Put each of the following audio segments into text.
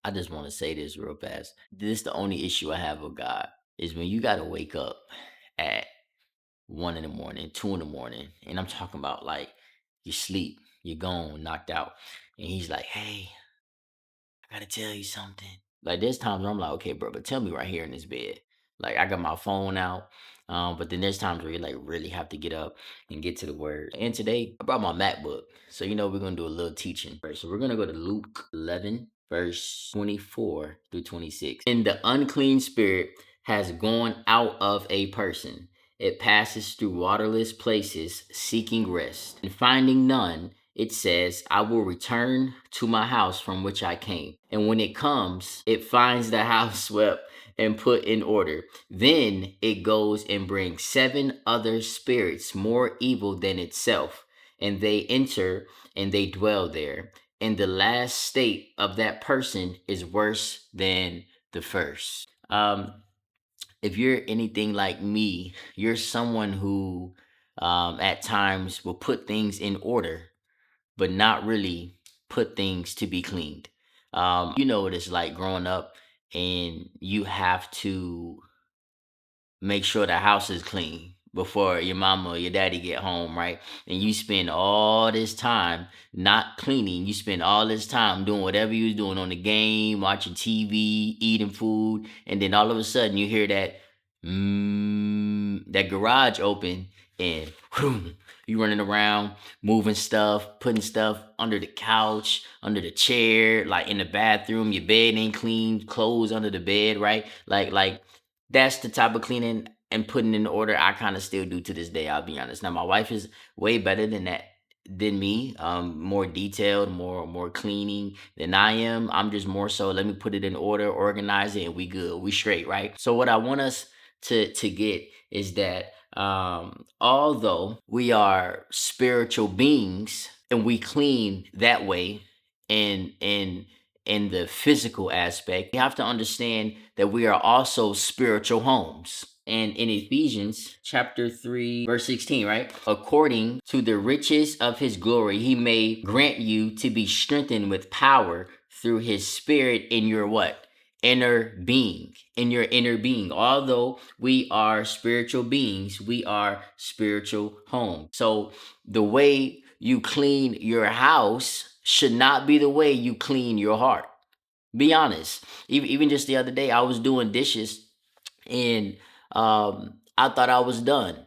I just want to say this real fast. This is the only issue I have with God is when you got to wake up at 1 in the morning, 2 in the morning, and I'm talking about like you sleep, you're gone, knocked out, and he's like, "Hey, I gotta tell you something." Like there's times where I'm like, "Okay, bro, but tell me right here in this bed." Like I got my phone out, but then there's times where you like really have to get up and get to the word. And today I brought my MacBook, so we're gonna do a little teaching. Right, so we're gonna go to Luke 11, verse 24 through 26. And the unclean spirit has gone out of a person. It passes through waterless places, seeking rest, and finding none. It says, I will return to my house from which I came. And when it comes, it finds the house swept and put in order. Then it goes and brings 7 other spirits more evil than itself, and they enter and they dwell there. And the last state of that person is worse than the first. If you're anything like me, you're someone who at times will put things in order but not really put things to be cleaned. You know what it's like growing up and you have to make sure the house is clean before your mama or your daddy get home, right? And you spend all this time not cleaning. You spend all this time doing whatever you was doing on the game, watching TV, eating food, and then all of a sudden you hear that that garage open and whoom, you running around, moving stuff, putting stuff under the couch, under the chair, like in the bathroom, your bed ain't clean, clothes under the bed, right? Like that's the type of cleaning and putting in order I kind of still do to this day. I'll be honest. Now my wife is way better than that than me. More detailed, more cleaning than I am. I'm just more so let me put it in order, organize it, and we good. We straight, right? So what I want us to get is that although we are spiritual beings and we clean that way in the physical aspect, we have to understand that we are also spiritual homes. And in Ephesians chapter 3, verse 16, right? According to the riches of his glory, he may grant you to be strengthened with power through his spirit in your what? Inner being. In your inner being. Although we are spiritual beings, we are spiritual home. So the way you clean your house should not be the way you clean your heart. Be honest. Even just the other day, I was doing dishes and I thought I was done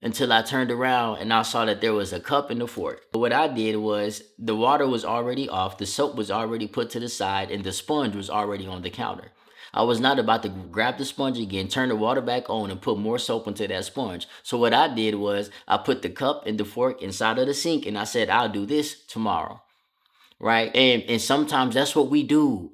until I turned around and I saw that there was a cup and a fork. What I did was the water was already off, the soap was already put to the side, and the sponge was already on the counter. I was not about to grab the sponge again, turn the water back on, and put more soap into that sponge. So what I did was I put the cup and the fork inside of the sink and I said, I'll do this tomorrow. Right. And sometimes that's what we do.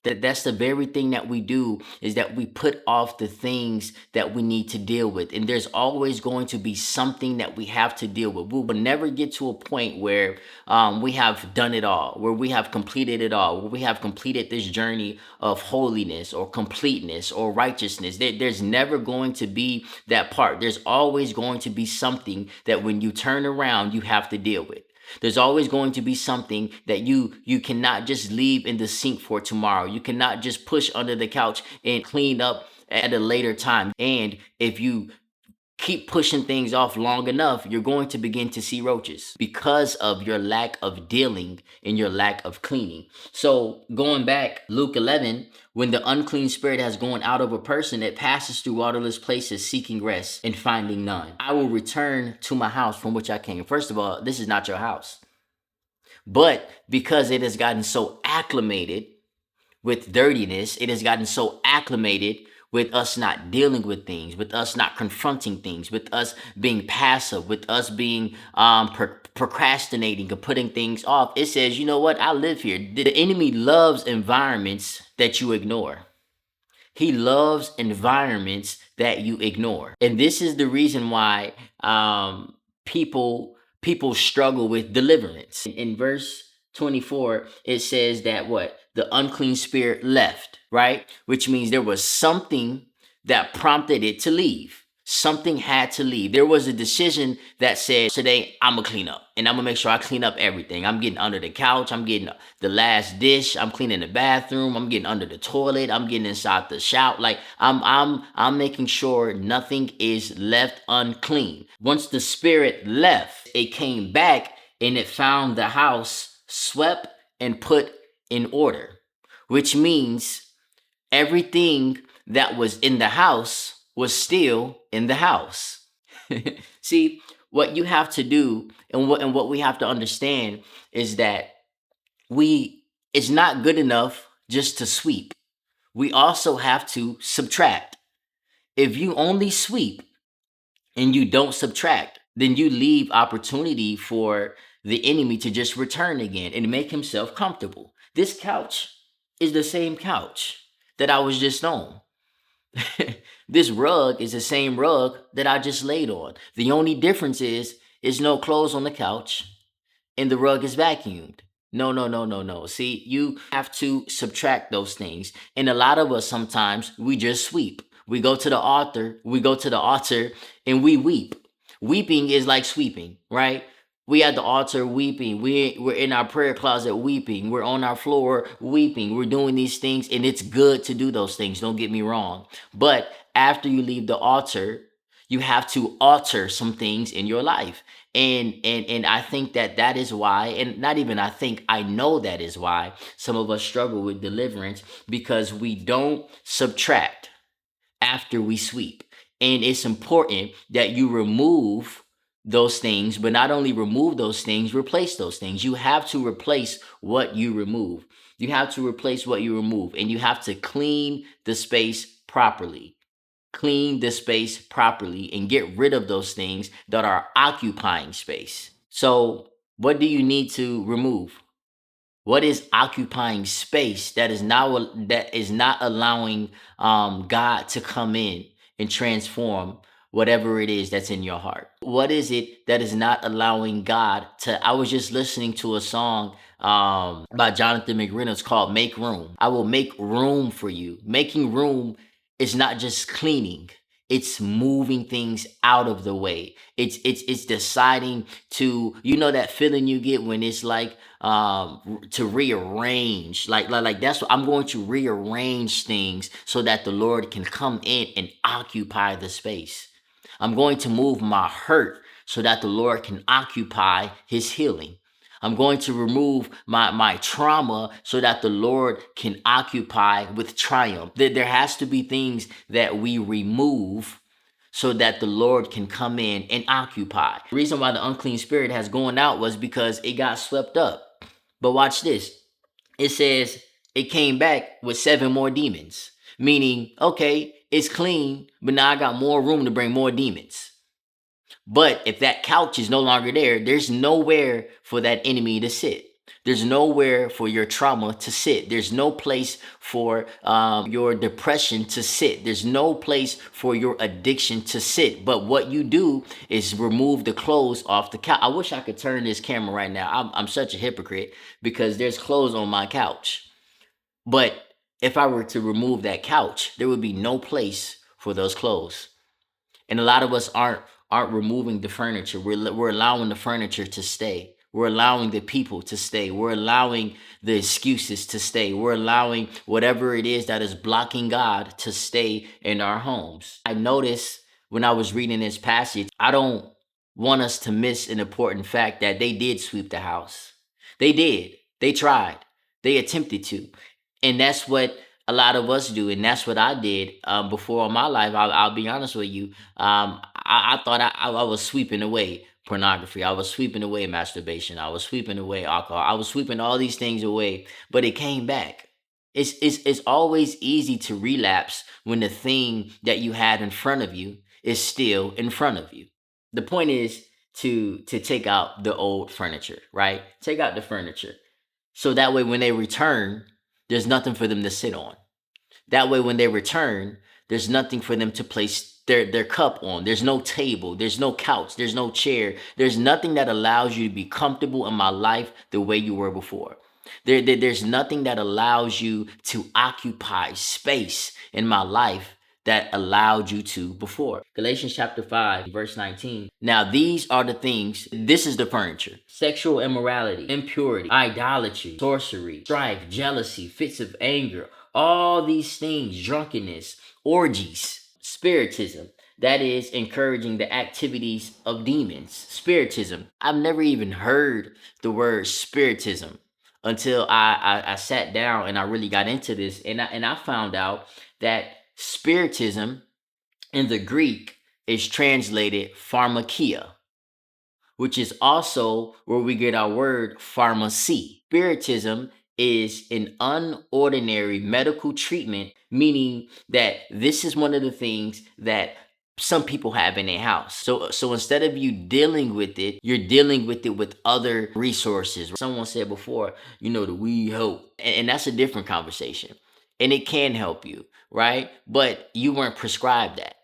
That's the very thing that we do is that we put off the things that we need to deal with. And there's always going to be something that we have to deal with. We will never get to a point where we have done it all, where we have completed it all, where we have completed this journey of holiness or completeness or righteousness. There's never going to be that part. There's always going to be something that when you turn around, you have to deal with. There's always going to be something that you cannot just leave in the sink for tomorrow. You cannot just push under the couch and clean up at a later time. And if you keep pushing things off long enough, you're going to begin to see roaches because of your lack of dealing and your lack of cleaning. So going back, Luke 11, when the unclean spirit has gone out of a person, it passes through waterless places seeking rest and finding none. I will return to my house from which I came. First of all, this is not your house. But because it has gotten so acclimated with dirtiness, it has gotten so acclimated with us not dealing with things, with us not confronting things, with us being passive, with us being procrastinating or putting things off. It says, you know what? I live here. The enemy loves environments that you ignore. He loves environments that you ignore. And this is the reason why people struggle with deliverance. In verse 24, it says that what? The unclean spirit left, right? Which means there was something that prompted it to leave. Something had to leave. There was a decision that said, today I'm gonna clean up and I'm gonna make sure I clean up everything. I'm getting under the couch. I'm getting the last dish. I'm cleaning the bathroom. I'm getting under the toilet. I'm getting inside the shower. Like I'm making sure nothing is left unclean. Once the spirit left, it came back and it found the house swept and put in order, which means everything that was in the house was still in the house. See, what you have to do and what we have to understand is that we it's not good enough just to sweep. We also have to subtract. If you only sweep and you don't subtract, then you leave opportunity for the enemy to just return again and make himself comfortable. This couch is the same couch that I was just on. This rug is the same rug that I just laid on. The only difference is no clothes on the couch and the rug is vacuumed. No, no, no, no, no. See, you have to subtract those things. And a lot of us sometimes we just sweep. We go to the altar and we weep. Weeping is like sweeping, right? We at the altar weeping. We're in our prayer closet weeping. We're on our floor weeping. We're doing these things, and it's good to do those things. Don't get me wrong. But after you leave the altar, you have to alter some things in your life. And I think that is why, and not even I think, I know that is why some of us struggle with deliverance, because we don't subtract after we sweep. And it's important that you remove those things, but not only remove those things, replace those things. You have to replace what you remove. You have to replace what you remove, and you have to clean the space properly. Clean the space properly and get rid of those things that are occupying space. So, what do you need to remove? What is occupying space that is not allowing God to come in and transform whatever it is that's in your heart? What is it that is not allowing God to? I was just listening to a song by Jonathan McReynolds called "Make Room." I will make room for you. Making room is not just cleaning. It's moving things out of the way. It's deciding to, that feeling you get when it's like to rearrange, like that's what I'm going to rearrange things so that the Lord can come in and occupy the space. I'm going to move my hurt so that the Lord can occupy his healing. I'm going to remove my trauma so that the Lord can occupy with triumph. There has to be things that we remove so that the Lord can come in and occupy. The reason why the unclean spirit has gone out was because it got swept up. But watch this. It says it came back with 7 more demons, meaning, okay, it's clean, but now I got more room to bring more demons. But if that couch is no longer there, there's nowhere for that enemy to sit. There's nowhere for your trauma to sit. There's no place for your depression to sit. There's no place for your addiction to sit. But what you do is remove the clothes off the couch. I wish I could turn this camera right now. I'm such a hypocrite because there's clothes on my couch. But if I were to remove that couch, there would be no place for those clothes. And a lot of us aren't removing the furniture. We're allowing the furniture to stay. We're allowing the people to stay. We're allowing the excuses to stay. We're allowing whatever it is that is blocking God to stay in our homes. I noticed when I was reading this passage, I don't want us to miss an important fact that they did sweep the house. They did. They tried. They attempted to. And that's what a lot of us do, and that's what I did before in my life. I'll be honest with you. I thought I was sweeping away pornography. I was sweeping away masturbation. I was sweeping away alcohol. I was sweeping all these things away, but it came back. It's always easy to relapse when the thing that you had in front of you is still in front of you. The point is to take out the old furniture, right? Take out the furniture. So that way when they return, there's nothing for them to sit on. That way when they return, there's nothing for them to place their cup on. There's no table, there's no couch, there's no chair. There's nothing that allows you to be comfortable in my life the way you were before. There's nothing that allows you to occupy space in my life that allowed you to before. Galatians chapter 5, verse 19. Now these are the things, this is the furniture: sexual immorality, impurity, idolatry, sorcery, strife, jealousy, fits of anger, all these things, drunkenness, orgies, spiritism. That is encouraging the activities of demons. Spiritism. I've never even heard the word spiritism until I sat down and I really got into this, and I found out that spiritism in the Greek is translated pharmakia, which is also where we get our word pharmacy. Spiritism is an unordinary medical treatment, meaning that this is one of the things that some people have in their house. So instead of you dealing with it, you're dealing with it with other resources. Someone said before, the weed help. And that's a different conversation. And it can help you, right? But you weren't prescribed that.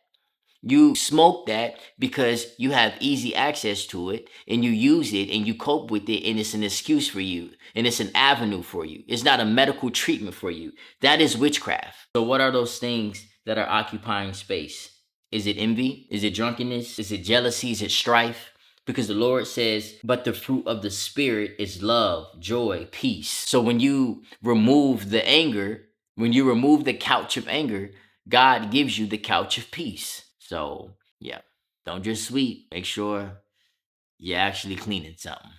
You smoke that because you have easy access to it and you use it and you cope with it, and it's an excuse for you and it's an avenue for you. It's not a medical treatment for you. That is witchcraft. So what are those things that are occupying space? Is it envy? Is it drunkenness? Is it jealousy? Is it strife? Because the Lord says, but the fruit of the Spirit is love, joy, peace. So when you remove the anger, when you remove the couch of anger, God gives you the couch of peace. So, yeah, don't just sweep. Make sure you're actually cleaning something.